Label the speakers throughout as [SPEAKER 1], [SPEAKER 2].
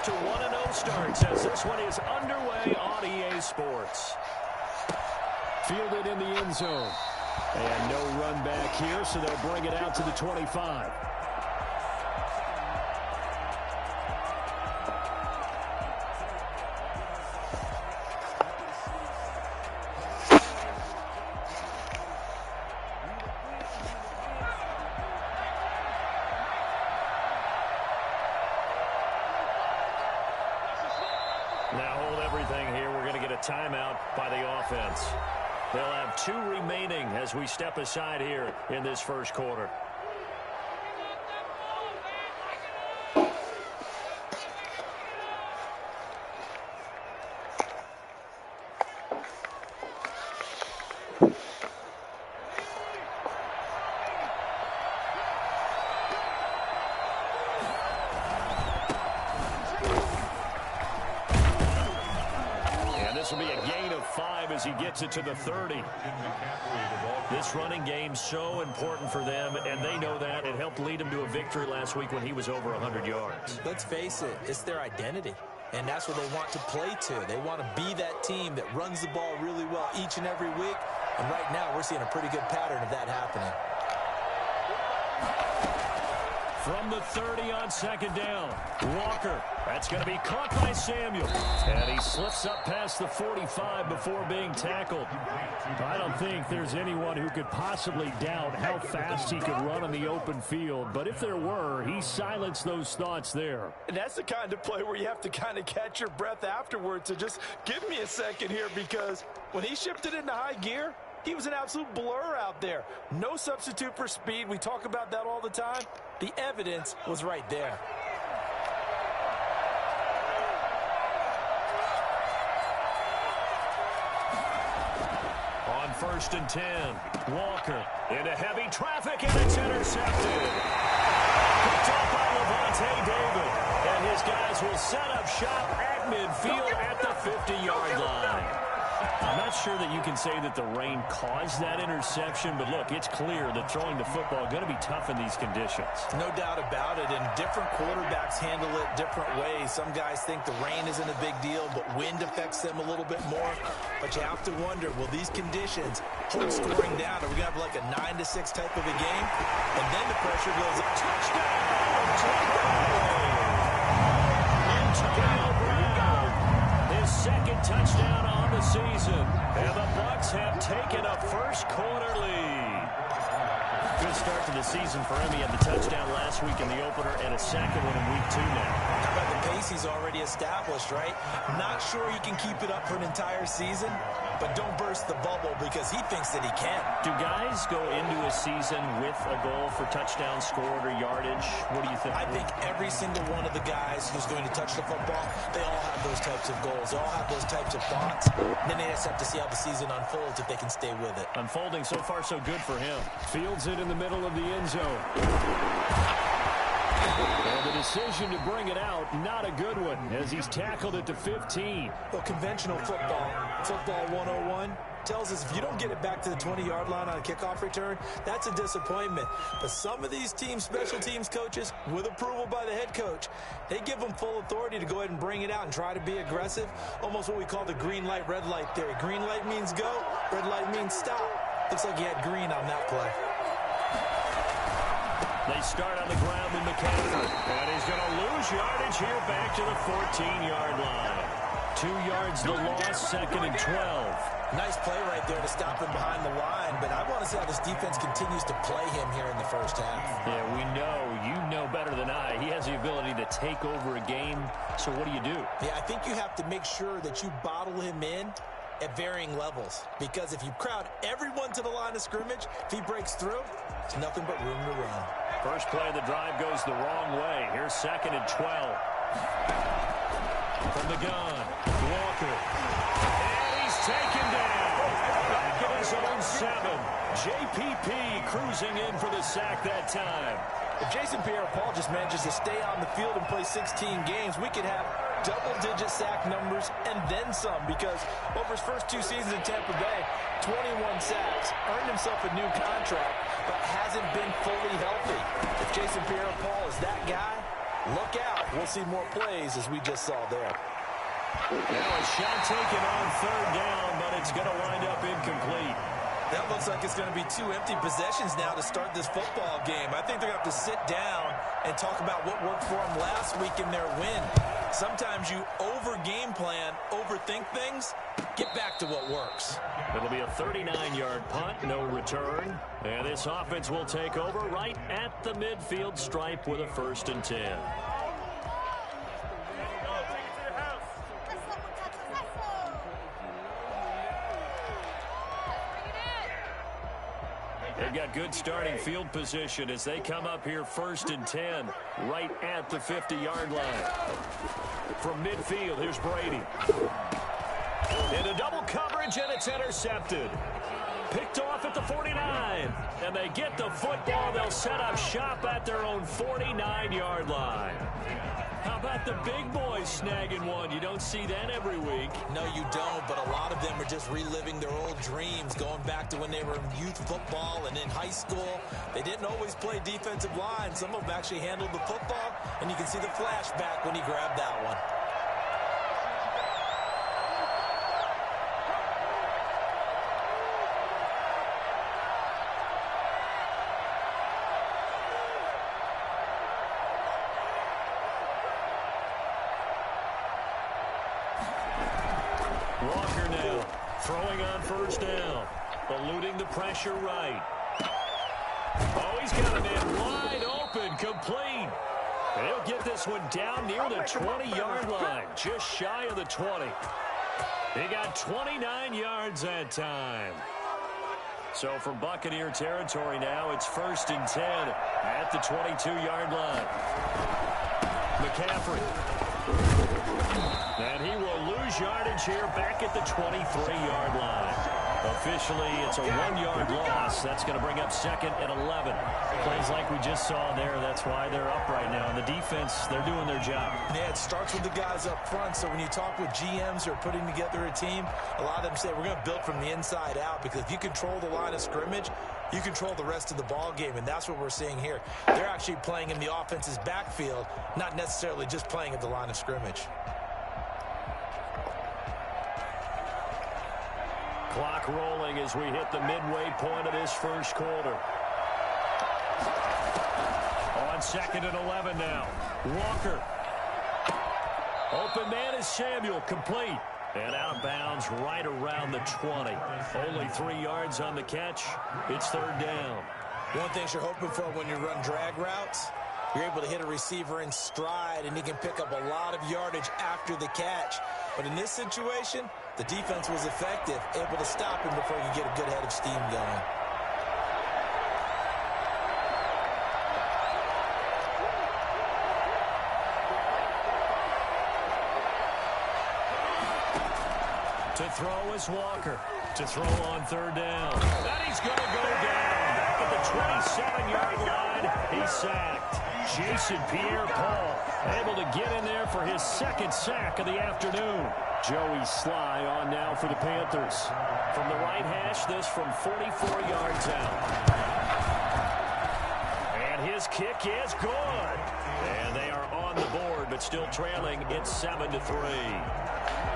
[SPEAKER 1] to 1-0 starts as this one is underway on EA Sports.
[SPEAKER 2] Fielded in the end zone. And no run back here, so they'll bring it out to the 25.
[SPEAKER 1] Now hold everything here. We're going to get a timeout by the offense. They'll have 2 remaining as we step aside here in this first quarter. This will be a gain of 5 as he gets it to the 30. This running game so important for them, and they know that. It helped lead him to a victory last week when he was over 100 yards.
[SPEAKER 3] Let's face it, it's their identity, and that's what they want to play to. They want to be that team that runs the ball really well each and every week, and right now we're seeing a pretty good pattern of that happening.
[SPEAKER 1] From the 30 on second down, Walker. That's going to be caught by Samuel. And he slips up past the 45 before being tackled.
[SPEAKER 2] I don't think there's anyone who could possibly doubt how fast he could run on the open field. But if there were, he silenced those thoughts there.
[SPEAKER 4] And that's the kind of play where you have to kind of catch your breath afterwards. So just give me a second here, because when he shifted into high gear, he was an absolute blur out there. No substitute for speed. We talk about that all the time. The evidence was right there.
[SPEAKER 1] On 1st and 10, Walker into heavy traffic, and it's intercepted. Picked up by Levante David. And his guys will set up shop at midfield at the 50-yard line. I'm not sure that you can say that the rain caused that interception, but look, it's clear that throwing the football is going to be tough in these conditions.
[SPEAKER 3] No doubt about it, and different quarterbacks handle it different ways. Some guys think the rain isn't a big deal, but wind affects them a little bit more. But you have to wonder, will these conditions hold scoring down? Are we going to have like a 9-6 type of a game? And then the pressure goes up.
[SPEAKER 1] Antonio Brown, his second touchdown on the season. And the Bucs have taken a first quarter lead. Good start to the season for him. He had the touchdown last week in the opener and a second one in week 2 now.
[SPEAKER 3] How about the pace he's already established, right? Not sure he can keep it up for an entire season, but don't burst the bubble because he thinks that he can.
[SPEAKER 1] Do guys go into a season with a goal for touchdown scored or yardage? What do you think?
[SPEAKER 3] I think every single one of the guys who's going to touch the football, they all have those types of goals. They all have those types of thoughts. And then they just have to see how the season unfolds if they can stay with it.
[SPEAKER 1] Unfolding so far so good for him.
[SPEAKER 2] Fields it in the middle of the end zone. And the decision to bring it out, not a good one, as he's tackled it to 15.
[SPEAKER 3] Well, conventional football 101, tells us if you don't get it back to the 20-yard line on a kickoff return, that's a disappointment. But some of these teams, special teams coaches, with approval by the head coach, they give them full authority to go ahead and bring it out and try to be aggressive. Almost what we call the green light, red light theory. Green light means go, red light means stop. Looks like he had green on that play.
[SPEAKER 1] They start on the ground with McCaffrey. And he's going to lose yardage here back to the 14-yard line. 2 yards the loss, 2nd and 12.
[SPEAKER 3] Nice play right there to stop him behind the line, but I want to see how this defense continues to play him here in the first half.
[SPEAKER 1] Yeah, we know. You know better than I. He has the ability to take over a game, so what do you do?
[SPEAKER 3] Yeah, I think you have to make sure that you bottle him in at varying levels, because if you crowd everyone to the line of scrimmage, if he breaks through, it's nothing but room to run.
[SPEAKER 1] First play of the drive goes the wrong way. Here's 2nd and 12. From the gun, Walker. And he's taken down. Back at his own 7. JPP cruising in for the sack that time.
[SPEAKER 4] If Jason Pierre-Paul just manages to stay on the field and play 16 games, we could have double-digit sack numbers and then some, because over his first 2 seasons in Tampa Bay, 21 sacks, earned himself a new contract, but hasn't been fully healthy. If Jason Pierre-Paul is that guy, look out.
[SPEAKER 3] we'll see more plays as we just saw there.
[SPEAKER 2] Now a shot taken on third down, but it's going to wind up incomplete.
[SPEAKER 3] That looks like it's going to be 2 empty possessions now to start this football game. I think they're going to have to sit down and talk about what worked for them last week in their win. Sometimes you over-game plan, overthink things, get back to what works.
[SPEAKER 2] It'll be a 39-yard punt, no return. And this offense will take over right at the midfield stripe with a 1st and 10. They've got good starting field position as they come up here 1st and 10, right at the 50-yard line. From midfield, here's Brady. Into double coverage, and it's intercepted. Picked off at the 49. And they get the football. They'll set up shop at their own 49-yard line. How about the big boys snagging one? You don't see that every week.
[SPEAKER 3] No, you don't, but a lot of them are just reliving their old dreams, going back to when they were in youth football and in high school. They didn't always play defensive line. Some of them actually handled the football, and you can see the flashback when he grabbed that one.
[SPEAKER 2] Walker now throwing on 1st down, eluding the pressure right. Oh, he's got him in wide open, complete. And he'll get this one down near the 20-yard line, just shy of the 20. He got 29 yards that time. So from Buccaneer territory now, it's 1st and 10 at the 22-yard line. McCaffrey. And he will lose yardage here back at the 23-yard line. Officially, it's a 1-yard loss. That's going to bring up 2nd and 11.
[SPEAKER 5] Plays like we just saw there. That's why they're up right now. And the defense, they're doing their job.
[SPEAKER 3] Yeah, it starts with the guys up front. So when you talk with GMs who are putting together a team, a lot of them say we're going to build from the inside out, because if you control the line of scrimmage, you control the rest of the ball game, and that's what we're seeing here. They're actually playing in the offense's backfield, not necessarily just playing at the line of scrimmage.
[SPEAKER 2] Clock rolling as we hit the midway point of this 1st quarter. On 2nd and 11 now. Walker. Open man is Samuel, complete. And out of bounds right around the 20. Only 3 yards on the catch. It's 3rd down.
[SPEAKER 3] One thing you're hoping for when you run drag routes, you're able to hit a receiver in stride, and he can pick up a lot of yardage after the catch. But in this situation, the defense was effective, able to stop him before you get a good head of steam going.
[SPEAKER 2] To throw is Walker. To throw on 3rd down. And he's going to go down. Back at the 27-yard line. He's sacked. Jason Pierre-Paul able to get in there for his 2nd sack of the afternoon. Joey Sly on now for the Panthers. From the right hash, this from 44 yards out. And his kick is good. And they are on the board, but still trailing. It's 7-3.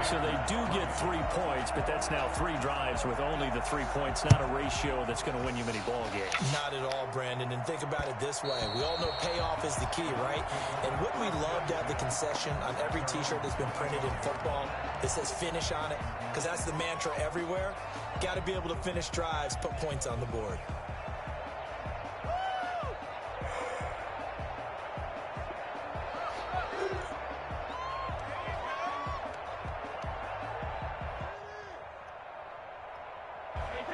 [SPEAKER 2] So they do get 3 points, but that's now 3 drives with only the 3 points, not a ratio that's going to win you many ball games.
[SPEAKER 3] Not at all, Brandon. And think about it this way. We all know payoff is the key, right? And wouldn't we love to have the concession on every T-shirt that's been printed in football that says finish on it? Because that's the mantra everywhere. Got to be able to finish drives, put points on the board.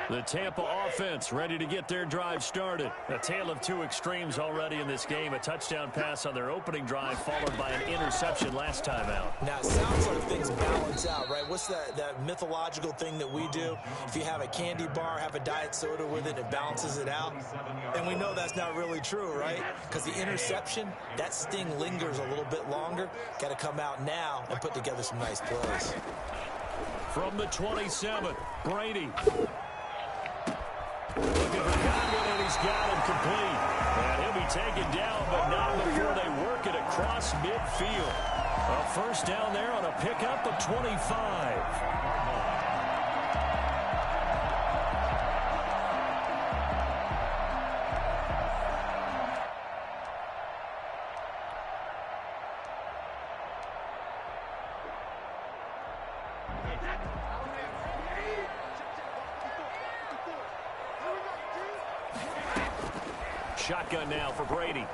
[SPEAKER 2] The Tampa offense ready to get their drive started. A tale of 2 extremes already in this game. A touchdown pass on their opening drive followed by an interception last time out.
[SPEAKER 3] Now, it sounds like things balance out, right? What's that mythological thing that we do? If you have a candy bar, have a diet soda with it, it balances it out. And we know that's not really true, right? Because the interception, that sting lingers a little bit longer. Got to come out now and put together some nice plays.
[SPEAKER 2] From the 27, Brady. Looking for Godwin, and he's got him complete. And he'll be taken down, but not before they work it across across midfield. A first down there on a pickup of 25. Shotgun now for Brady.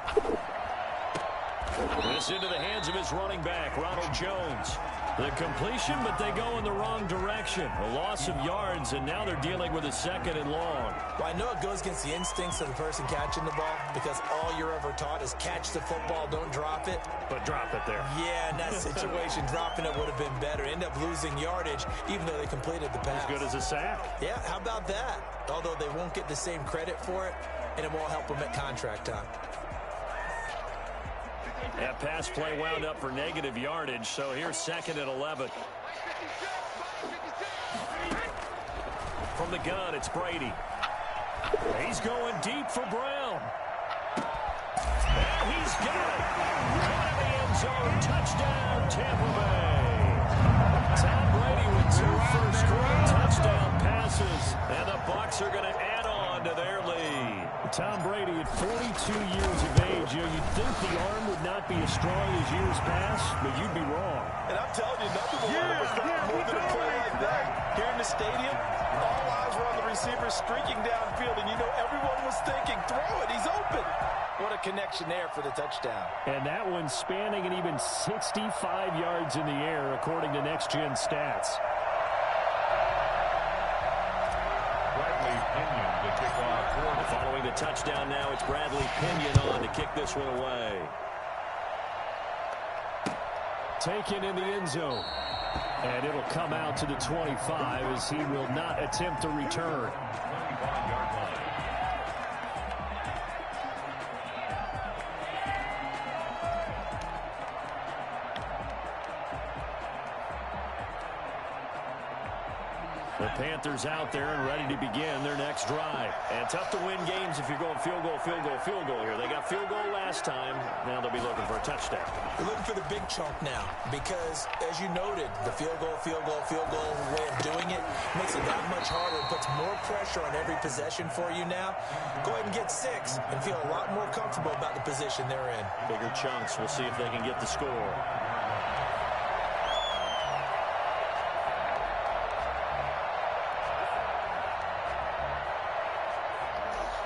[SPEAKER 2] This into the hands of his running back, Ronald Jones. The completion, but they go in the wrong direction. A loss of yards, and now they're dealing with a 2nd and long.
[SPEAKER 3] Well, I know it goes against the instincts of the person catching the ball because all you're ever taught is catch the football, don't drop it.
[SPEAKER 2] But drop it there.
[SPEAKER 3] Yeah, in that situation, dropping it would have been better. End up losing yardage, even though they completed the pass.
[SPEAKER 2] As good as a sack.
[SPEAKER 3] Yeah, how about that? Although they won't get the same credit for it, and it won't help them at contract time.
[SPEAKER 2] That pass play wound up for negative yardage, so here's 2nd and 11. From the gun, it's Brady. He's going deep for Brown. And he's got it. Out of the end zone. Touchdown, Tampa Bay. Tom Brady with 2 first-quarter touchdown passes. And the Bucs are going to add on to their lead. Tom Brady at 42 years of age. You'd think the arm would not be as strong as years past, but you'd be wrong.
[SPEAKER 4] And I'm telling you, nothing will want to prevent more than a play like that. Here in the stadium, all eyes were on the receiver streaking downfield, and you know everyone was thinking, throw it, he's open. What a connection there for the touchdown.
[SPEAKER 2] And that one spanning an even 65 yards in the air, according to Next Gen Stats. Following the touchdown now, it's Bradley Pinion on to kick this one away. Taken in the end zone. And it'll come out to the 25 as he will not attempt to return. The Panthers out there and ready to begin their next drive. And tough to win games if you're going field goal, field goal, field goal here. They got field goal last time. Now they'll be looking for a touchdown.
[SPEAKER 3] They're looking for the big chunk now because, as you noted, the field goal way of doing it makes it that much harder. It puts more pressure on every possession for you now. Go ahead and get 6 and feel a lot more comfortable about the position they're in.
[SPEAKER 2] Bigger chunks. We'll see if they can get the score.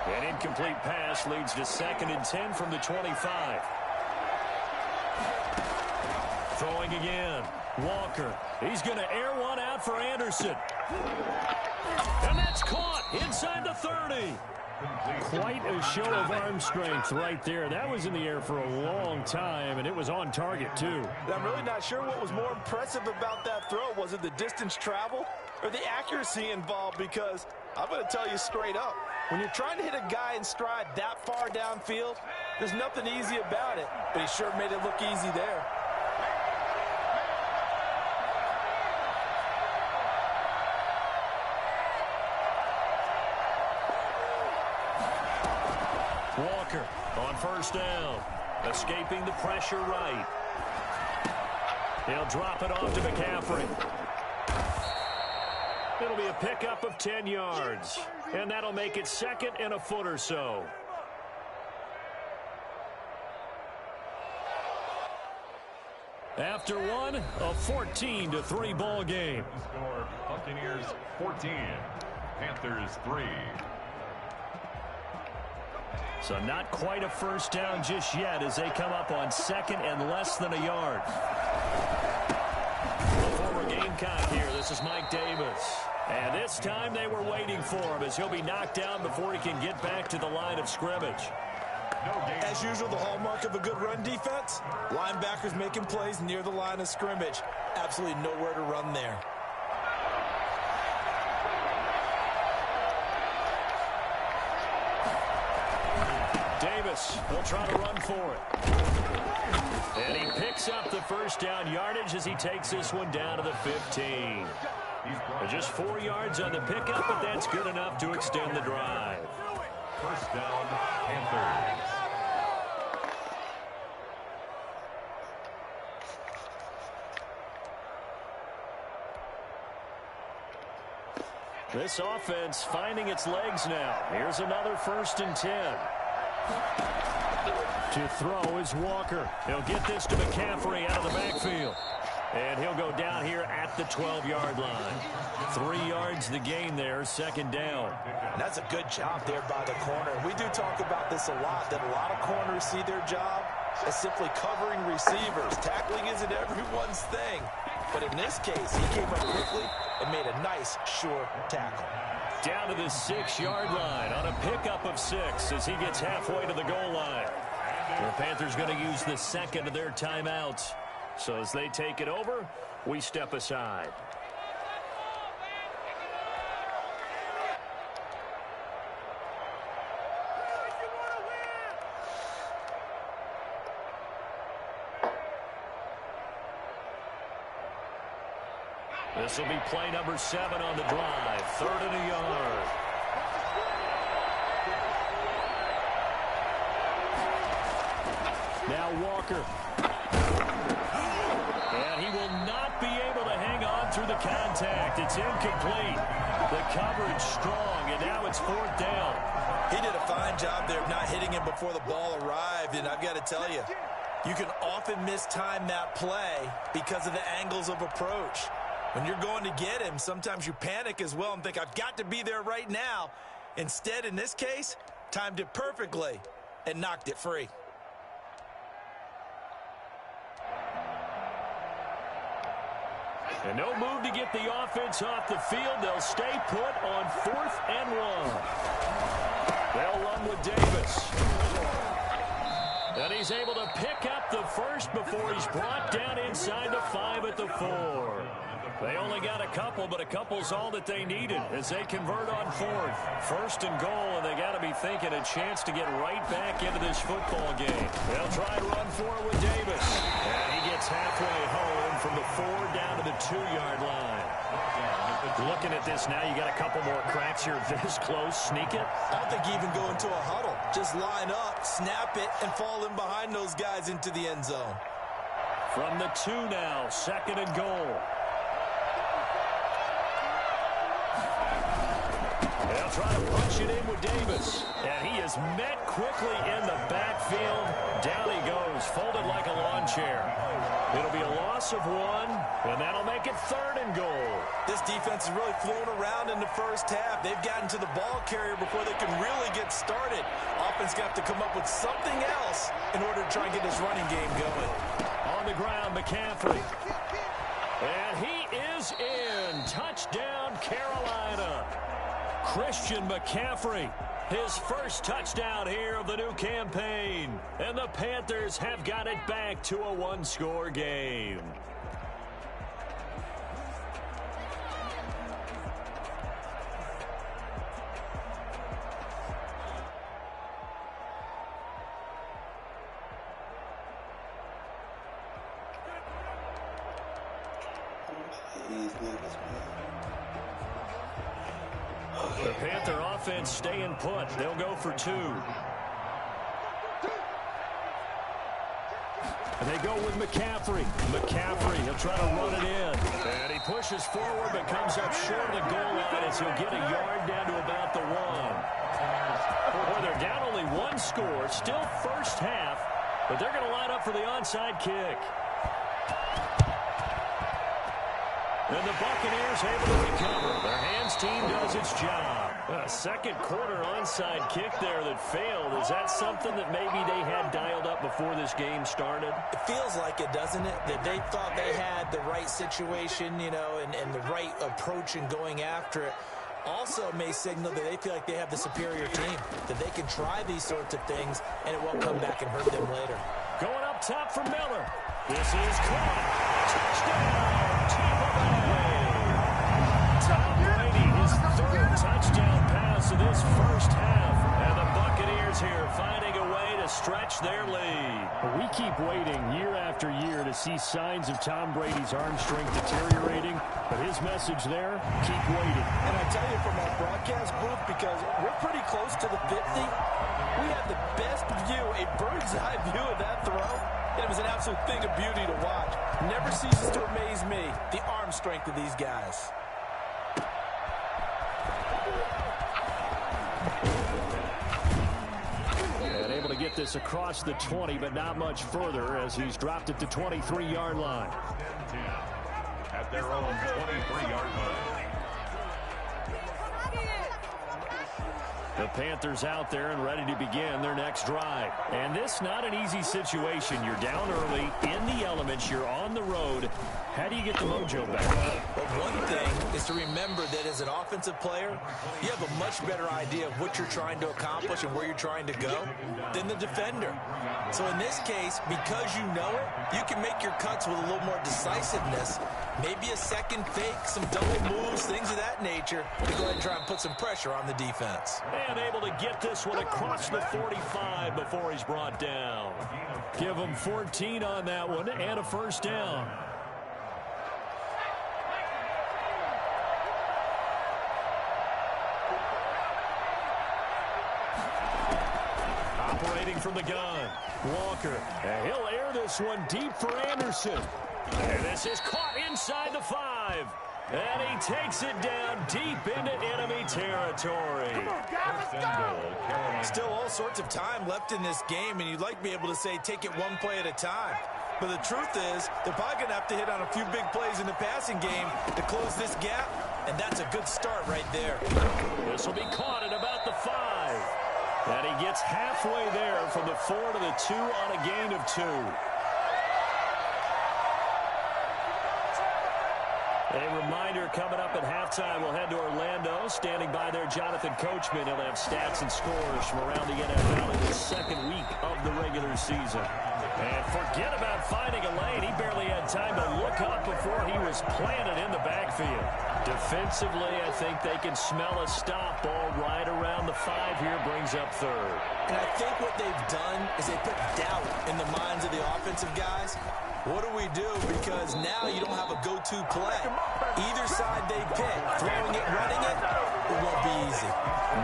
[SPEAKER 2] An incomplete pass leads to 2nd and 10 from the 25. Throwing again. Walker. He's going to air one out for Anderson. And that's caught inside the 30. Quite a show of arm strength right there. That was in the air for a long time, and it was on target, too.
[SPEAKER 4] I'm really not sure what was more impressive about that throw. Was it the distance traveled or the accuracy involved? Because I'm going to tell you straight up, when you're trying to hit a guy in stride that far downfield, there's nothing easy about it, but he sure made it look easy there.
[SPEAKER 2] Walker on first down, escaping the pressure right. He'll drop it off to McCaffrey. It'll be a pickup of 10 yards, and that'll make it 2nd and a foot or so. After one, a 14-3 ball game.
[SPEAKER 6] Score: Buccaneers 14, Panthers 3.
[SPEAKER 2] So not quite a first down just yet as they come up on 2nd and less than a yard. The former Gamecock here. This is Mike Davis. And this time they were waiting for him as he'll be knocked down before he can get back to the line of scrimmage.
[SPEAKER 3] As usual, the hallmark of a good run defense, linebackers making plays near the line of scrimmage. Absolutely nowhere to run there.
[SPEAKER 2] Davis will try to run for it. And he picks up the first down yardage as he takes this one down to the 15. Just 4 yards on the pickup, but that's good enough to extend the drive.
[SPEAKER 6] First down, Panthers.
[SPEAKER 5] This offense finding its legs now. Here's another 1st and 10. To throw is Walker. He'll get this to McCaffrey out of the backfield. And he'll go down here at the 12-yard line. 3 yards the gain there, 2nd down.
[SPEAKER 3] And that's a good job there by the corner. We do talk about this a lot, that a lot of corners see their job as simply covering receivers. Tackling isn't everyone's thing. But in this case, he came up quickly and made a nice, sure tackle.
[SPEAKER 5] Down to the 6-yard line on a pickup of 6 as he gets halfway to the goal line. The Panthers going to use the 2nd of their timeouts. So as they take it over, we step aside. This will be play number 7 on the drive. 3rd and a yard. Now Walker. And he will not be able to hang on through the contact. It's incomplete. The coverage strong, and now it's 4th down.
[SPEAKER 3] He did a fine job there of not hitting him before the ball arrived, and I've got to tell you, you can often mistime that play because of the angles of approach. When you're going to get him, sometimes you panic as well and think, I've got to be there right now. Instead, in this case, timed it perfectly and knocked it free.
[SPEAKER 5] And no move to get the offense off the field. They'll stay put on 4th and 1. They'll run with Davis. And he's able to pick up the first before he's brought down inside the 5 at the 4. They only got a couple, but a couple's all that they needed as they convert on 4th. 1st and goal, and they got to be thinking a chance to get right back into this football game. They'll try to run for it with Davis. And he gets halfway home from the 4 down to the 2-yard line. Looking at this now, you got a couple more cracks here this close. Sneak it.
[SPEAKER 3] I don't think you even go into a huddle. Just line up, snap it, and fall in behind those guys into the end zone.
[SPEAKER 5] From the 2 now, 2nd and goal. They'll try to punch it in with Davis. And he is met quickly in the backfield. Down he goes, folded like a lawn chair. It'll be a loss of 1, and that'll make it 3rd and goal.
[SPEAKER 3] This defense has really flown around in the first half. They've gotten to the ball carrier before they can really get started. Offense got to come up with something else in order to try and get this running game going.
[SPEAKER 5] On the ground, McCaffrey. And he is in. Touchdown, Carolina. Christian McCaffrey, his first touchdown here of the new campaign. And the Panthers have got it back to a 1-score game. The Panther offense staying put. They'll go for 2. And they go with McCaffrey. McCaffrey, he'll try to run it in. And he pushes forward but comes up short of the goal line as he'll get a yard down to about the 1. Boy, they're down only 1 score. Still first half, but they're going to line up for the onside kick. And the Buccaneers able to recover. Their hands team does its job. A second quarter onside kick there that failed. Is that something that maybe they had dialed up before this game started?
[SPEAKER 3] It feels like it, doesn't it? That they thought they had the right situation, you know, and the right approach in going after it. Also may signal that they feel like they have the superior team, that they can try these sorts of things, and it won't come back and hurt them later.
[SPEAKER 5] Going up top for Miller. This is caught. Touchdown, Tampa Bay. Tom Brady, his 3rd touchdown pass of this first half. And the Buccaneers here finding a way to stretch their lead.
[SPEAKER 2] We keep waiting year after year to see signs of Tom Brady's arm strength deteriorating. But his message there, keep waiting.
[SPEAKER 3] And I tell you from our broadcast booth, because we're pretty close to the 50, we had the best view, a bird's eye view of that throw. And it was an absolute thing of beauty to watch. Never ceases to amaze me, the arm strength of these guys.
[SPEAKER 5] get this across the 20, but not much further as he's dropped it to 23-yard line.
[SPEAKER 6] 10 at their own 23-yard line.
[SPEAKER 5] The Panthers out there and ready to begin their next drive. And this not an easy situation. You're down early, in the elements, you're on the road. How do you get the mojo back?
[SPEAKER 3] Well, one thing is to remember that as an offensive player, you have a much better idea of what you're trying to accomplish and where you're trying to go than the defender. So in this case, because you know it, you can make your cuts with a little more decisiveness, maybe a second fake, some double moves, things of that nature, to go ahead and try and put some pressure on the defense.
[SPEAKER 5] And able to get this one across the 45 before he's brought down. Give him 14 on that one and a first down. Operating from the gun, Walker. And he'll air this one deep for Anderson. And this is caught inside the 5. And he takes it down deep into enemy territory.
[SPEAKER 3] Still all sorts of time left in this game, and you'd like to be able to say take it one play at a time. But the truth is, they're probably going to have to hit on a few big plays in the passing game to close this gap, and that's a good start right there.
[SPEAKER 5] This will be caught at about the 5. And he gets halfway there from the 4 to the 2 on a gain of 2. A reminder coming up at halftime, we'll head to Orlando. Standing by there, Jonathan Coachman. He'll have stats and scores from around the NFL in the second week of the regular season. And forget about finding a lane. He barely had time to look up before he was planted in the backfield. Defensively, I think they can smell a stop ball right around the 5 here, brings up third.
[SPEAKER 3] And I think what they've done is they put doubt in the minds of the offensive guys. What do we do? Because now you don't have a go-to play. Either side they pick, throwing it, running it, it won't be easy.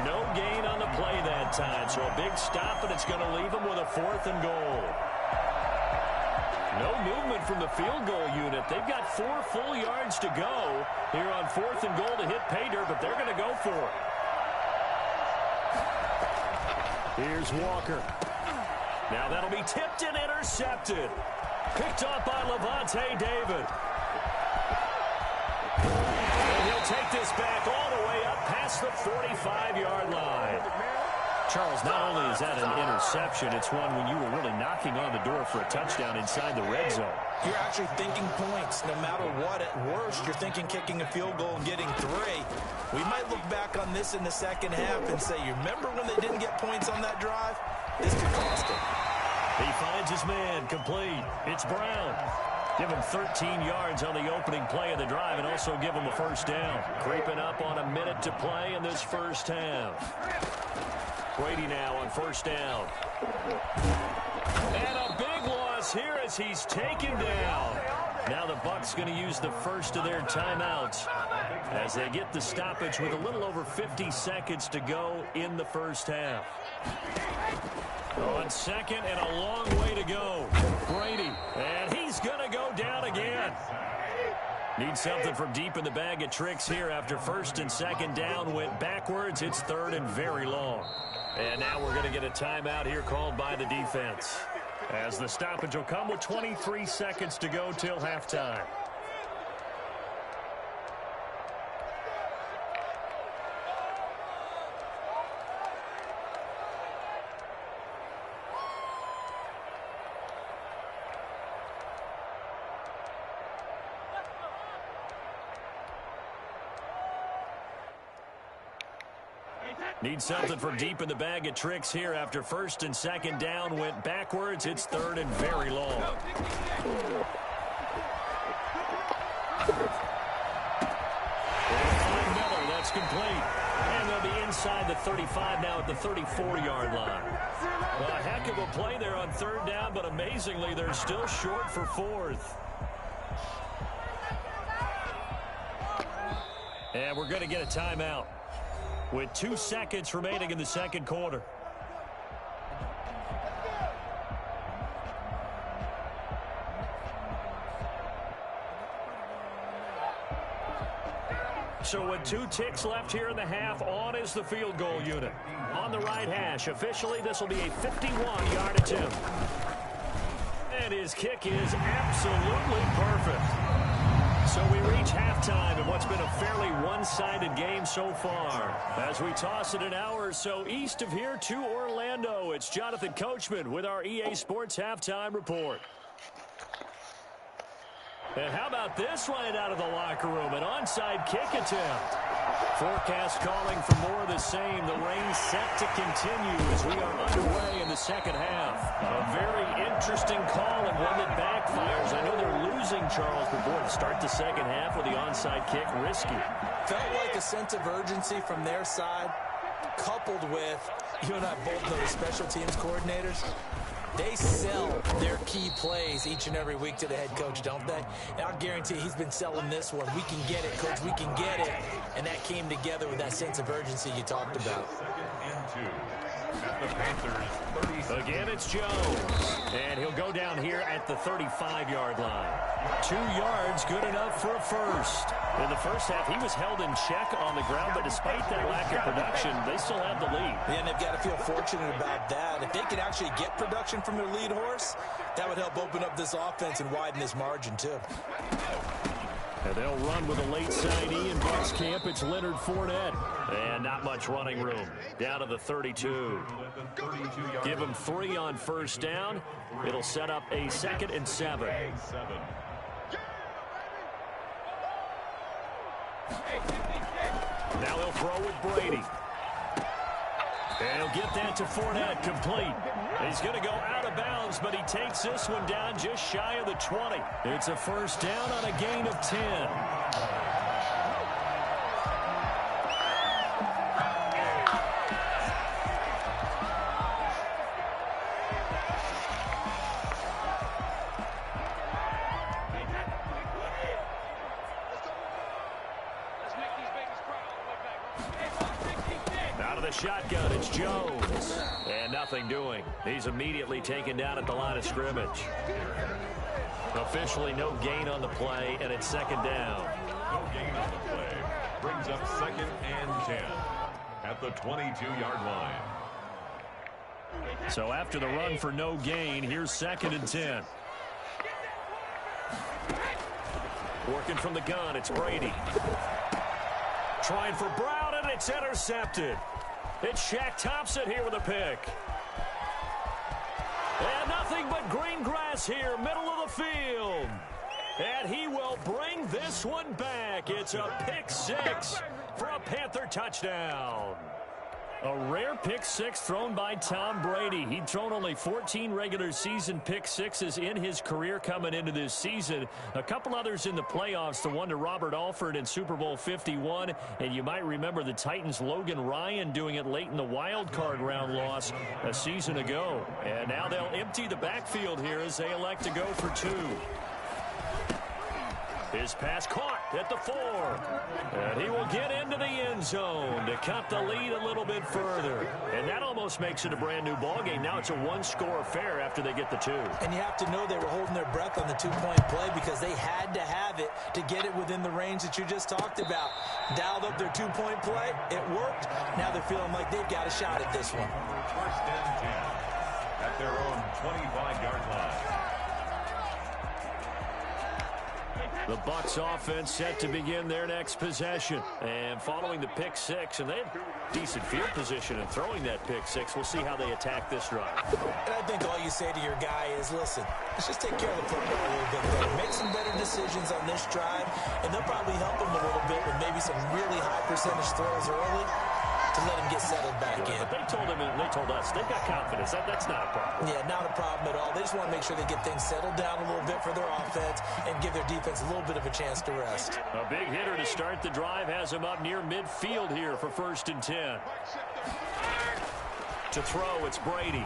[SPEAKER 5] No gain on the play that time, so a big stop, and it's going to leave them with a 4th and goal. No movement from the field goal unit. They've got 4 full yards to go here on 4th and goal to hit pay dirt, but they're going to go for it. Here's Walker. Now that'll be tipped and intercepted. Picked off by Lavonte David. And he'll take this back all the way up past the 45-yard line. Charles, not only is that an interception, it's one when you were really knocking on the door for a touchdown inside the red zone.
[SPEAKER 3] You're actually thinking points. No matter what, at worst, you're thinking kicking a field goal and getting 3. We might look back on this in the second half and say, you remember when they didn't get points on that drive? This could cost them.
[SPEAKER 5] He finds his man, complete. It's Brown. Give him 13 yards on the opening play of the drive and also give him a first down. Creeping up on a minute to play in this first half. Brady now on first down. And a big loss here as he's taken down. Now the Bucs going to use the first of their timeouts as they get the stoppage with a little over 50 seconds to go in the first half. On second and a long way to go. Brady, and he's going to go down again. Need something from deep in the bag of tricks here after first and second down went backwards. It's 3rd and very long. And now we're going to get a timeout here called by the defense, as the stoppage will come with 23 seconds to go till halftime. Need something from deep in the bag of tricks here after first and second down went backwards. It's 3rd and very long. Miller, that's complete. And they'll be inside the 35 now at the 34-yard line. A heck of a play there on 3rd down, but amazingly, they're still short for 4th. And we're going to get a timeout with 2 seconds remaining in the second quarter.
[SPEAKER 2] So with 2 ticks left here in the half, on is the field goal unit. On the right hash, officially this will be a 51-yard attempt. And his kick is absolutely perfect. So we reach halftime in what's been a fairly one-sided game so far. As we toss it an hour or so east of here to Orlando, it's Jonathan Coachman with our EA Sports Halftime Report. And how about this right out of the locker room? An onside kick attempt. Forecast calling for more of the same. The rain set to continue as we are underway in the second half. A very interesting call and one that backfires. I know they're losing, Charles, but boy, to start the second half with the onside kick, risky.
[SPEAKER 3] Felt like a sense of urgency from their side, coupled with, you and I both know the special teams coordinators. They sell their key plays each and every week to the head coach, don't they? And I'll guarantee he's been selling this one. We can get it, coach. We can get it. And that came together with that sense of urgency you talked about.
[SPEAKER 6] At the Panthers, 30.
[SPEAKER 2] Again, it's Jones. And he'll go down here at the 35-yard line. 2 yards, good enough for a first. In the first half, he was held in check on the ground, but despite that lack of production, they still have the lead.
[SPEAKER 3] Yeah, and they've got to feel fortunate about that. If they could actually get production from their lead horse, that would help open up this offense and widen this margin, too.
[SPEAKER 2] And they'll run with a late signee in Bucs camp. It's Leonard Fournette. And not much running room. Down to the 32. Give him 3 on first down. It'll set up a 2nd and 7. Now he'll throw with Brady. And he'll get that to Fournette, complete. He's going to go out of bounds, but he takes this one down just shy of the 20. It's a first down on a gain of 10. Shotgun, it's Jones. And nothing doing. He's immediately taken down at the line of scrimmage. Officially no gain on the play, and it's 2nd down.
[SPEAKER 6] No gain on the play. Brings up 2nd and 10 at the 22-yard line.
[SPEAKER 2] So after the run for no gain, here's 2nd and 10. Working from the gun, it's Brady. Trying for Brown, and it's intercepted. It's Shaq Thompson here with a pick. And nothing but green grass here, middle of the field. And he will bring this one back. It's a pick 6 for a Panther touchdown. A rare pick 6 thrown by Tom Brady. He'd thrown only 14 regular season pick 6s in his career coming into this season. A couple others in the playoffs, the one to Robert Alford in Super Bowl 51. And you might remember the Titans' Logan Ryan doing it late in the wild card round loss a season ago. And now they'll empty the backfield here as they elect to go for 2. His pass caught at the 4. And he will get into the end zone to cut the lead a little bit further. And that almost makes it a brand new ball game. Now it's a 1-score affair after they get the 2.
[SPEAKER 3] And you have to know they were holding their breath on the 2-point play because they had to have it to get it within the range that you just talked about. Dialed up their 2-point play. It worked. Now they're feeling like they've got a shot at this one.
[SPEAKER 6] First and 10 at their own 25-yard line.
[SPEAKER 2] The Bucs offense set to begin their next possession. And following the pick 6, and they had decent field position in throwing that pick 6. We'll see how they attack this drive.
[SPEAKER 3] And I think all you say to your guy is, listen, let's just take care of the football a little bit better. Make some better decisions on this drive, and they'll probably help him a little bit with maybe some really high percentage throws early to let him get settled back in.
[SPEAKER 2] But they told him, and they told us, they've got confidence. That's not a problem.
[SPEAKER 3] Yeah, not a problem at all. They just want to make sure they get things settled down a little bit for their offense and give their defense a little bit of a chance to rest.
[SPEAKER 2] A big hitter to start the drive has him up near midfield here for 1st and 10. To throw, it's Brady.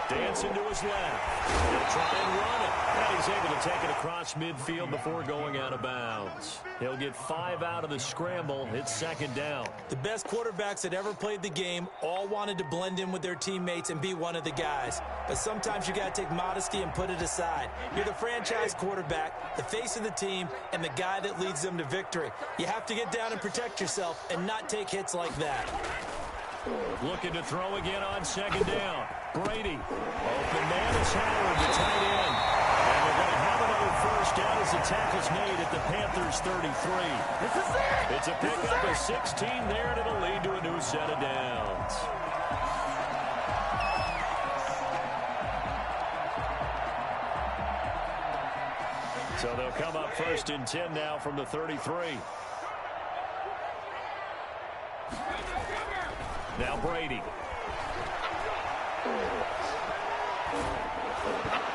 [SPEAKER 2] Dancing to his left. He'll try and run it. And he's able to take it across midfield before going out of bounds. He'll get 5 out of the scramble. It's second down.
[SPEAKER 3] The best quarterbacks that ever played the game all wanted to blend in with their teammates and be one of the guys. But sometimes you got to take modesty and put it aside. You're the franchise quarterback, the face of the team, and the guy that leads them to victory. You have to get down and protect yourself and not take hits like that.
[SPEAKER 2] Looking to throw again on second down. Brady. Open man is Howard, the tight end. And they're going to have another first down as the tackle's made at the Panthers' 33.
[SPEAKER 7] This is it.
[SPEAKER 2] It's a pickup of 16 there, and it'll lead to a new set of downs. So they'll come up first and 10 now from the 33. Now Brady.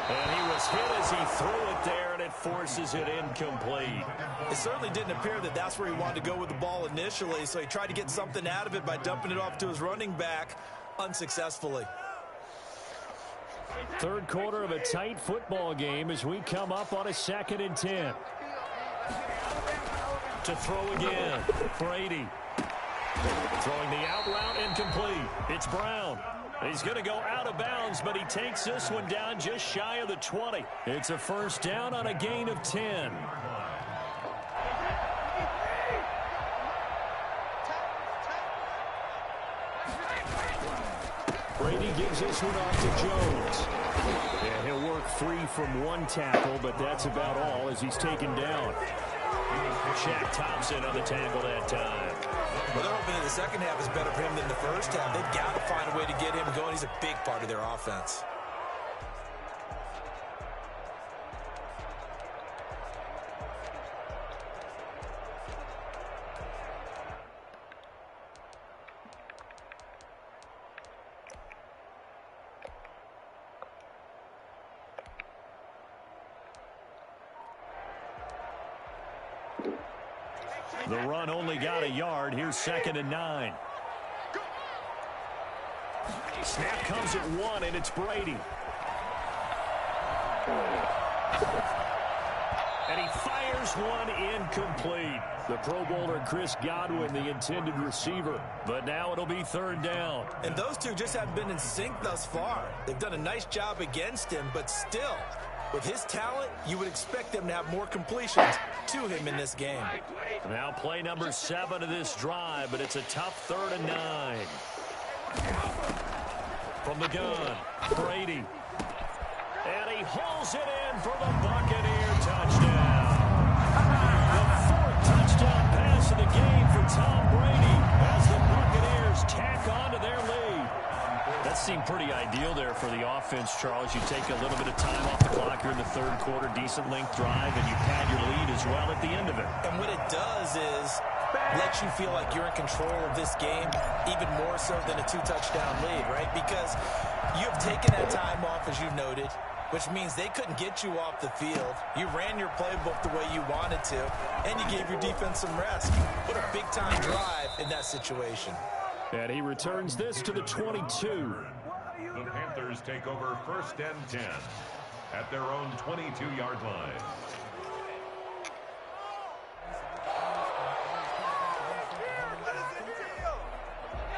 [SPEAKER 2] And he was hit as he threw it there, and it forces it incomplete.
[SPEAKER 3] It certainly didn't appear that that's where he wanted to go with the ball initially, so he tried to get something out of it by dumping it off to his running back unsuccessfully.
[SPEAKER 2] Third quarter of a tight football game as we come up on a 2nd and 10. To throw again, Brady. Throwing the out route incomplete. It's Brown. He's going to go out of bounds, but he takes this one down just shy of the 20. It's a first down on a gain of 10. Brady gives this one off to Jones. And he'll work free from one tackle, but that's about all as he's taken down. Shaq Thompson on the tackle that time.
[SPEAKER 3] Well, they're hoping that the second half is better for him than the first half. They've got to find a way to get him going. He's a big part of their offense.
[SPEAKER 2] The run only got a yard. Here's 2nd and 9. Snap comes at 1, and it's Brady. And he fires one incomplete. The Pro Bowler Chris Godwin, the intended receiver. But now it'll be 3rd down.
[SPEAKER 3] And those two just haven't been in sync thus far. They've done a nice job against him, but still, with his talent, you would expect them to have more completions to him in this game.
[SPEAKER 2] Now play number 7 of this drive, but it's a tough 3rd and 9. From the gun, Brady. And he hauls it in for the Buccaneer touchdown. The 4th touchdown pass of the game for Tom Brady as the Buccaneers tack on to their lead. That seemed pretty ideal there for the offense, Charles. You take a little bit of time off the clock here in the 3rd quarter, decent length drive, and you pad your lead as well at the end of it.
[SPEAKER 3] And what it does is let you feel like you're in control of this game, even more so than a 2-touchdown lead, right? Because you have taken that time off, as you noted, which means they couldn't get you off the field. You ran your playbook the way you wanted to, and you gave your defense some rest. What a big-time drive in that situation.
[SPEAKER 2] And he returns this to the 22.
[SPEAKER 6] The Panthers take over 1st and 10 at their own 22-yard line.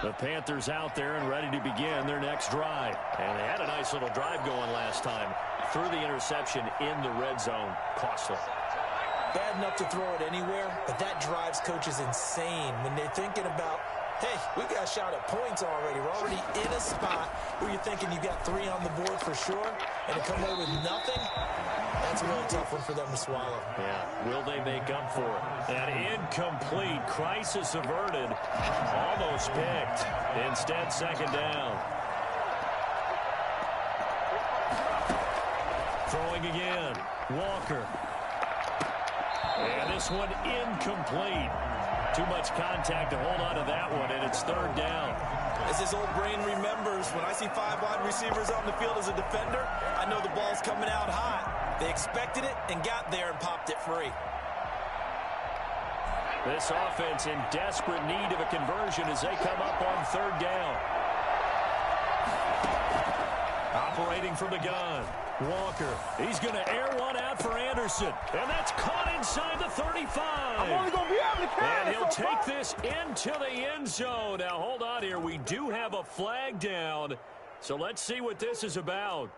[SPEAKER 2] The Panthers out there and ready to begin their next drive. And they had a nice little drive going last time. Threw the interception in the red zone. Costly.
[SPEAKER 3] Bad enough to throw it anywhere, but that drives coaches insane when they're thinking about, hey, we got a shot at points already. We're already in a spot where you're thinking you got 3 on the board for sure, and to come away with nothing, that's a really tough one for them to swallow.
[SPEAKER 2] Yeah, will they make up for it? An incomplete, crisis averted, almost picked. Instead, 2nd down. Throwing again, Walker. And this one incomplete. Too much contact to hold on to that one, and it's 3rd down.
[SPEAKER 3] As his old brain remembers, when I see 5 wide receivers on the field as a defender, I know the ball's coming out hot. They expected it and got there and popped it free.
[SPEAKER 2] This offense in desperate need of a conversion as they come up on 3rd down. Operating from the gun. Walker, he's going to air one out for Anderson. And that's caught inside the 35.
[SPEAKER 7] I'm only going to be able to carry
[SPEAKER 2] And he'll
[SPEAKER 7] it so
[SPEAKER 2] take
[SPEAKER 7] far.
[SPEAKER 2] this into the end zone. Now, hold on here. We do have a flag down. So let's see what this is about.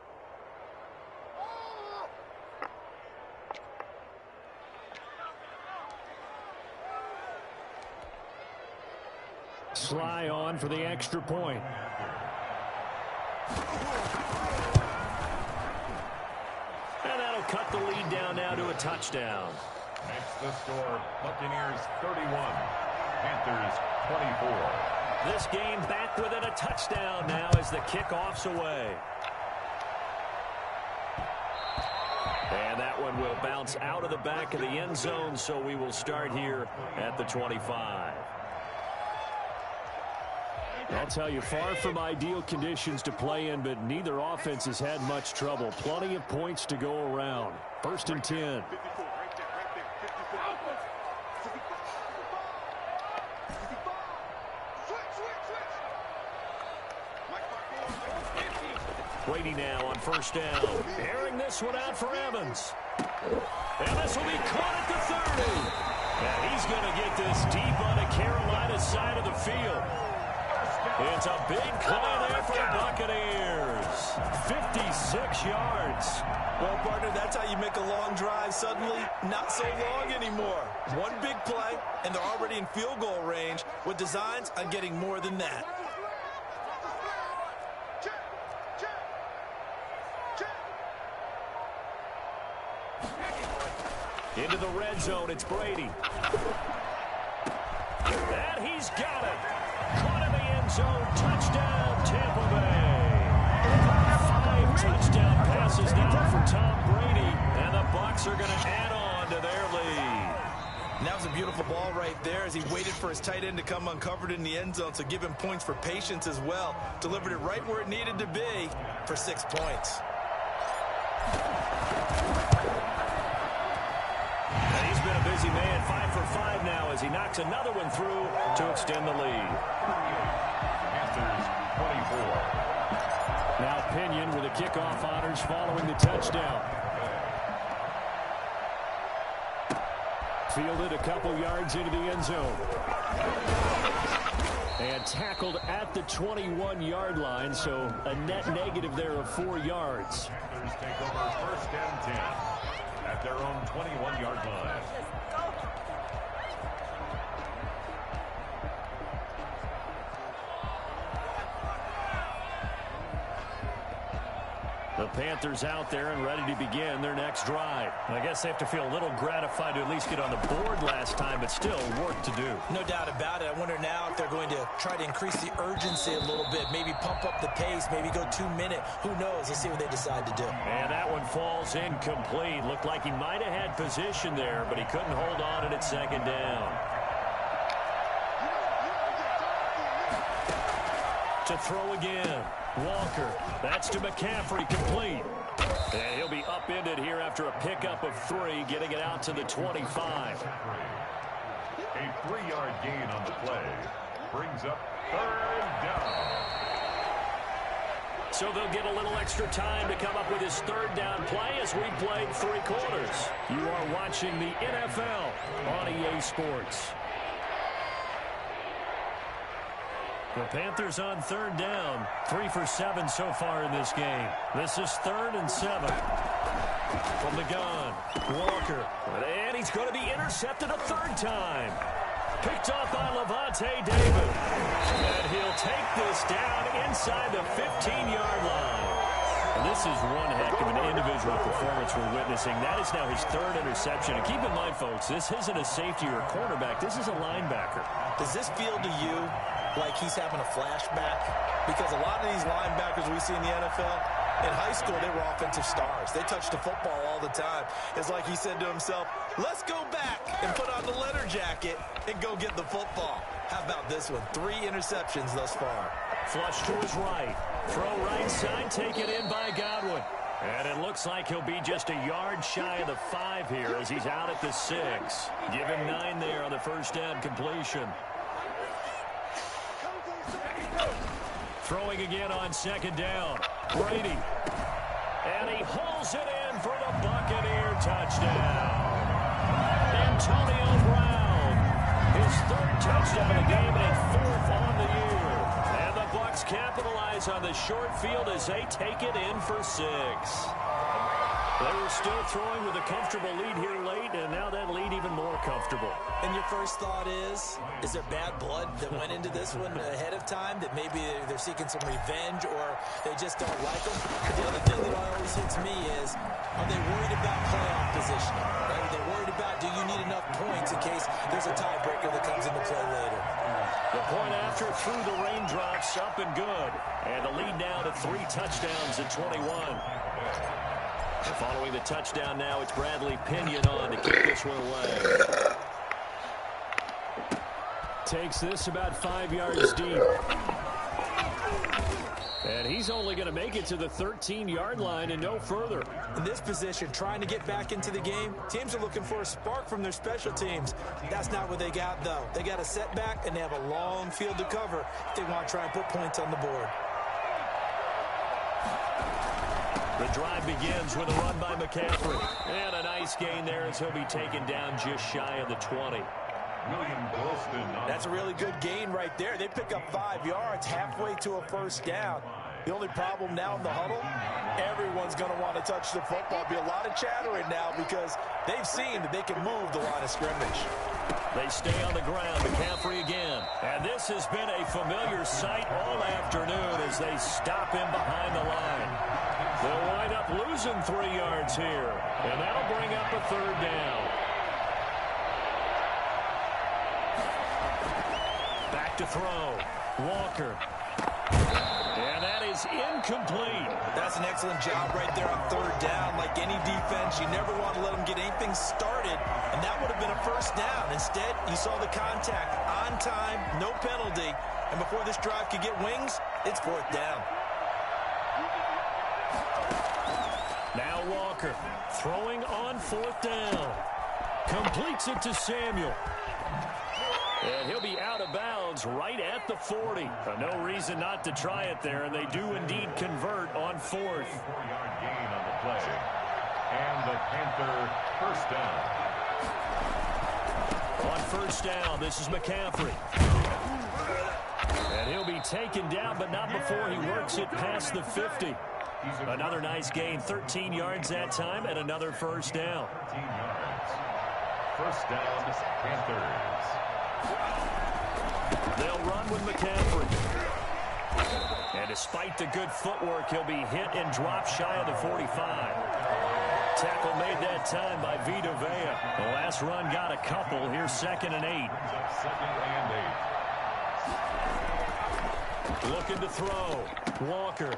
[SPEAKER 2] Sly on for the extra point. And that'll cut the lead down now to a touchdown.
[SPEAKER 6] Makes the score Buccaneers 31, Panthers 24.
[SPEAKER 2] This game back within a touchdown now as the kickoff's away. And that one will bounce out of the back of the end zone, so we will start here at the 25. I'll tell you, far from ideal conditions to play in, but neither offense has had much trouble. Plenty of points to go around. 1st and 10. Brady now on 1st down. Airing this one out for Evans. And this will be caught at the 30. And he's going to get this deep on the Carolina side of the field. It's a big play there for the Buccaneers. 56 yards.
[SPEAKER 3] Well, partner, that's how you make a long drive suddenly not so long anymore. One big play, and they're already in field goal range with designs on getting more than that.
[SPEAKER 2] Into the red zone, it's Brady. And he's got it. Caught in the end zone, touchdown, Tampa Bay. 5 touchdown passes now for Tom Brady, and the Bucs are going to add on to their lead.
[SPEAKER 3] And that was a beautiful ball right there as he waited for his tight end to come uncovered in the end zone, so give him points for patience as well. Delivered it right where it needed to be for 6 points.
[SPEAKER 2] And he's been a busy man, 5 for 5 now as he knocks another one through to extend the lead.
[SPEAKER 6] Panthers 24.
[SPEAKER 2] Now Pinion with the kickoff honors following the touchdown. Fielded a couple yards into the end zone. And tackled at the 21-yard line, so a net negative there of 4 yards.
[SPEAKER 6] Panthers take over 1st and 10 at their own 21-yard line.
[SPEAKER 2] The Panthers out there and ready to begin their next drive. I guess they have to feel a little gratified to at least get on the board last time, but still work to do.
[SPEAKER 3] No doubt about it. I wonder now if they're going to try to increase the urgency a little bit, maybe pump up the pace, maybe go 2-minute. Who knows? Let's see what they decide to do.
[SPEAKER 2] And that one falls incomplete. Looked like he might have had position there, but he couldn't hold on at 2nd down. To throw again. Walker. That's to McCaffrey, complete. And he'll be upended here after a pickup of 3, getting it out to the 25.
[SPEAKER 6] A 3-yard gain on the play brings up 3rd down.
[SPEAKER 2] So they'll get a little extra time to come up with his 3rd down play as we played 3 quarters. You are watching the NFL on EA Sports. The Panthers on 3rd down. 3 for 7 so far in this game. This is 3rd and 7. From the gun, Walker. And he's going to be intercepted a 3rd time. Picked off by Lavonte David. And he'll take this down inside the 15-yard line. And this is one heck of an individual performance we're witnessing. That is now his 3rd interception. And keep in mind, folks, this isn't a safety or a cornerback. This is a linebacker.
[SPEAKER 3] Does this feel to you like he's having a flashback? Because a lot of these linebackers we see in the NFL, in high school, they were offensive stars. They touched the football all the time. It's like he said to himself, let's go back and put on the letter jacket and go get the football. How about this one? 3 interceptions thus far.
[SPEAKER 2] Flush to his right. Throw right side, taken in by Godwin. And it looks like he'll be just a yard shy of the 5 here as he's out at the 6. Give him 9 there on the 1st down completion. Throwing again on 2nd down. Brady. And he hauls it in for the Buccaneer touchdown. Antonio Brown, his third touchdown of the game and fourth on the year. And the Bucs capitalize on the short field as they take it in for 6. They were still throwing with a comfortable lead here late, and now that lead even more comfortable.
[SPEAKER 3] And your first thought is there bad blood that went into this one ahead of time, that maybe they're seeking some revenge or they just don't like them? But the other thing that always hits me is, are they worried about playoff positioning? Right? Are they worried about, do you need enough points in case there's a tiebreaker that comes into play later?
[SPEAKER 2] The point after through the raindrops, up and good. And the lead now to 3 touchdowns at 21. And following the touchdown now, it's Bradley Pinion on to kick this one away. Takes this about 5 yards deep. And he's only going to make it to the 13-yard line and no further.
[SPEAKER 3] In this position, trying to get back into the game, teams are looking for a spark from their special teams. That's not what they got, though. They got a setback, and they have a long field to cover if they want to try and put points on the board.
[SPEAKER 2] The drive begins with a run by McCaffrey. And a nice gain there as he'll be taken down just shy of the 20.
[SPEAKER 6] William Golston.
[SPEAKER 3] That's a really good gain right there. They pick up 5 yards halfway to a first down. The only problem now in the huddle, everyone's going to want to touch the football. Be a lot of chattering now because they've seen that they can move the line of scrimmage.
[SPEAKER 2] They stay on the ground. McCaffrey again. And this has been a familiar sight all afternoon as they stop him behind the line. They'll wind up losing 3 yards here. And that'll bring up a third down. Back to throw. Walker. And that is incomplete.
[SPEAKER 3] That's an excellent job right there on third down. Like any defense, you never want to let them get anything started, and that would have been a first down. Instead, you saw the contact on time, no penalty, and before this drive could get wings, it's fourth down.
[SPEAKER 2] Now Walker throwing on fourth down. Completes it to Samuel. And he'll be out of bounds right at the 40. No reason not to try it there, and they do indeed convert on fourth.
[SPEAKER 6] 4-yard gain on the play. And the Panther first down.
[SPEAKER 2] On first down, this is McCaffrey. And he'll be taken down, but not before he works it past the 50. Another nice gain, 13 yards that time, and another first down.
[SPEAKER 6] 13 yards. First down, Panthers.
[SPEAKER 2] They'll run with McCaffrey. And despite the good footwork, he'll be hit and dropped shy of the 45. Tackle made that time by Vita Vea. The last run got a couple. Here's 2nd and 8.
[SPEAKER 6] Second and 8.
[SPEAKER 2] Looking to throw. Walker.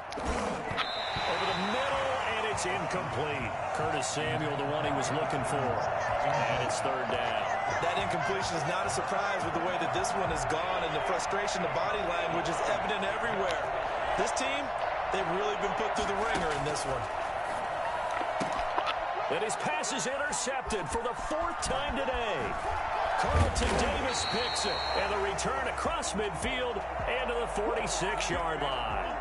[SPEAKER 2] Over the middle, and it's incomplete. Curtis Samuel, the one he was looking for. And it's third down.
[SPEAKER 3] That incompletion is not a surprise with the way that this one has gone, and the frustration, the body language is evident everywhere. This team, they've really been put through the ringer in this one.
[SPEAKER 2] And his pass is intercepted for the 4th time today. Carlton Davis picks it, and the return across midfield and to the 46-yard line.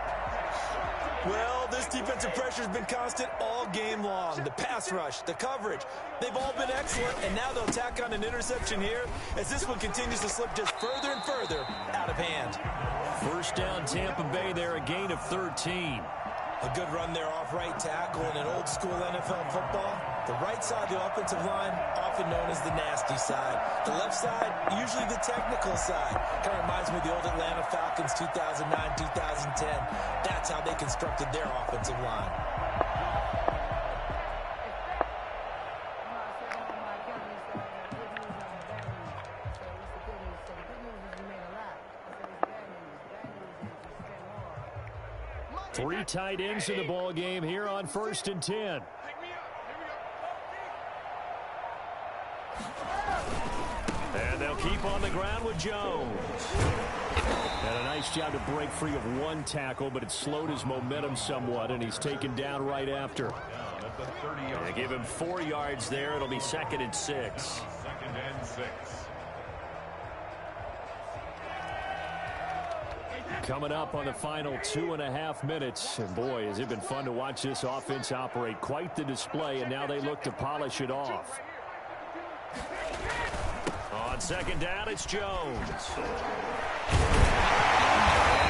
[SPEAKER 3] Well, this defensive pressure has been constant all game long. The pass rush, the coverage, they've all been excellent, and now they'll tack on an interception here as this one continues to slip just further and further out of hand.
[SPEAKER 2] First down, Tampa Bay there, a gain of 13.
[SPEAKER 3] A good run there off right tackle in an old school NFL football. The right side of the offensive line, often known as the nasty side. The left side, usually the technical side. Kind of reminds me of the old Atlanta Falcons 2009, 2010. That's how they constructed their offensive line.
[SPEAKER 2] Three tight ends in the ball game here on 1st and 10. And they'll keep on the ground with Jones. And a nice job to break free of one tackle, but it slowed his momentum somewhat, and he's taken down right after. They give him 4 yards there. It'll be 2nd and 6.
[SPEAKER 6] 2nd and 6.
[SPEAKER 2] Coming up on the final 2.5 minutes. And boy, has it been fun to watch this offense operate. Quite the display, and now they look to polish it off. On second down, it's Jones. And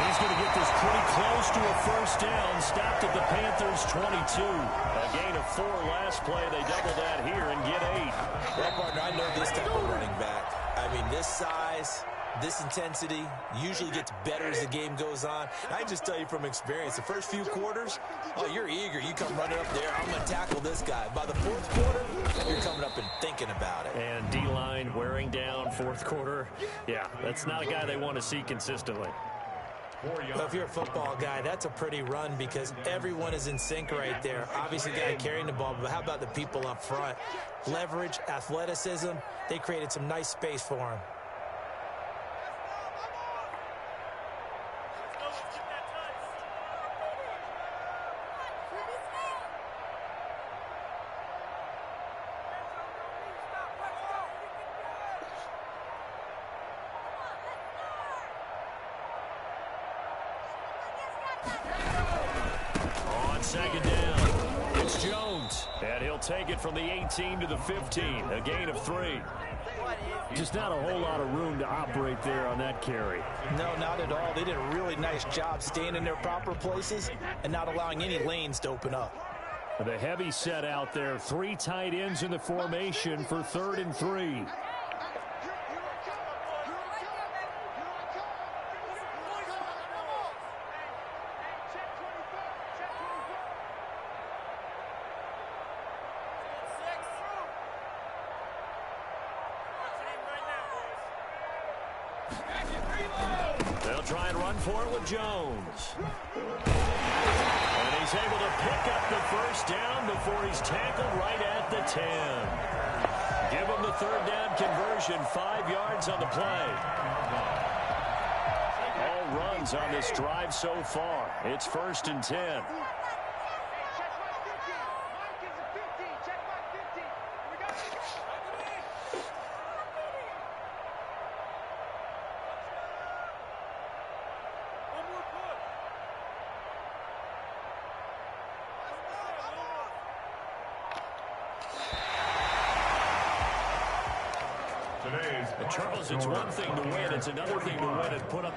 [SPEAKER 2] he's going to get this pretty close to a first down. Stopped at the Panthers' 22. A gain of 4 last play. They double that here and get 8.
[SPEAKER 3] Well, partner, I know this type of running back. I mean, this size, this intensity usually gets better as the game goes on. I can just tell you from experience, the first few quarters, oh, you're eager. You come running up there, I'm going to tackle this guy. By the fourth quarter, you're coming up and thinking about it.
[SPEAKER 2] And D-line wearing down fourth quarter. Yeah, that's not a guy they want to see consistently.
[SPEAKER 3] Well, if you're a football guy, that's a pretty run because everyone is in sync right there. Obviously, the guy carrying the ball, but how about the people up front? Leverage, athleticism, they created some nice space for him.
[SPEAKER 2] On second down, it's Jones. And he'll take it from the 18 to the 15. A gain of 3. Just not a whole lot of room to operate there on that carry.
[SPEAKER 3] No, not at all. They did a really nice job staying in their proper places and not allowing any lanes to open up.
[SPEAKER 2] The heavy set out there. 3 tight ends in the formation for 3rd and 3. They'll try and run for it with Jones. And he's able to pick up the first down before he's tackled right at the 10. Give him the 3rd down conversion, 5 yards on the play. All runs on this drive so far. It's 1st and 10. Charles, it's one thing to win. It's another thing to win and put up